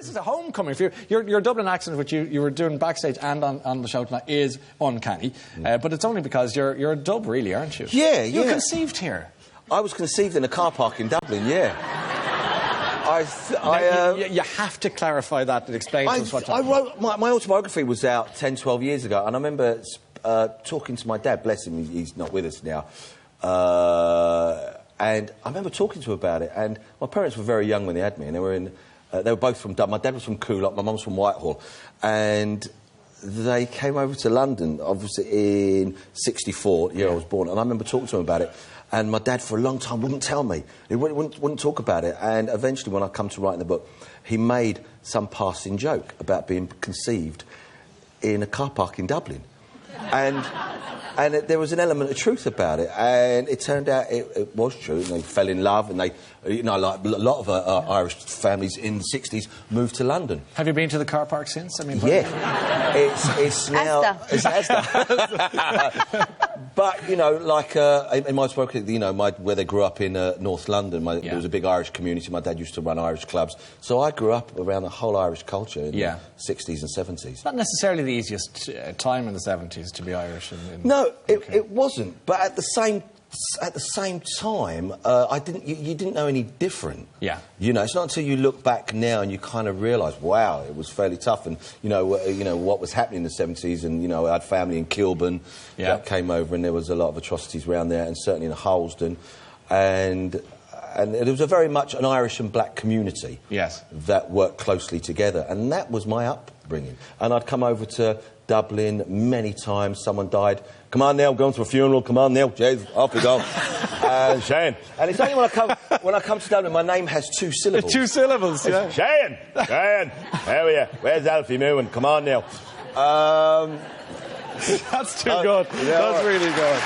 This is a homecoming for you. Your Dublin accent, which you were doing backstage and on the show tonight, is uncanny. But it's only because you're a dub, really, aren't you? Yeah, You're conceived here. I was conceived in a car park in Dublin, yeah. You have to clarify that and explain to us what I wrote... My autobiography was out 10, 12 years ago, and I remember talking to my dad, bless him, he's not with us now, and I remember talking to him about it, and my parents were very young when they had me, and they were both from Dublin. My dad was from Coolock, my mum's from Whitehall, and they came over to London, obviously in '64, the year I was born, and I remember talking to him about it. And my dad, for a long time, wouldn't tell me. He wouldn't talk about it. And eventually, when I come to writing the book, he made some passing joke about being conceived in a car park in Dublin. And there was an element of truth about it. And it turned out it was true. And they fell in love. And they, you know, like a lot of Irish families in the '60s moved to London. Have you been to the car park since? I mean, yeah. It's now... It's Asda. But, you know, like, in my spoken, you know, where they grew up in North London, there was a big Irish community. My dad used to run Irish clubs. So I grew up around the whole Irish culture in the '60s and '70s. Not necessarily the easiest time in the '70s to be Irish. No, it wasn't. But at the same time, you didn't know any different. Yeah. You know, it's not until you look back now and you kind of realise, wow, it was fairly tough. And, you know what was happening in the '70s, and, you know, I had family in Kilburn that came over, and there was a lot of atrocities around there, and certainly in Harlesden. And it was a very much an Irish and black community that worked closely together. And that was my upbringing. And I'd come over to Dublin many times. Someone died. Come on, Neil, I'm going to a funeral. Come on, Neil. Jeez, off we go. Shane. And it's only when I come to Dublin, my name has 2 syllables. 2 syllables, yeah. Shane! Shane! How are you? Where's Alfie Moon? Come on, Neil. That's too good. That's really good.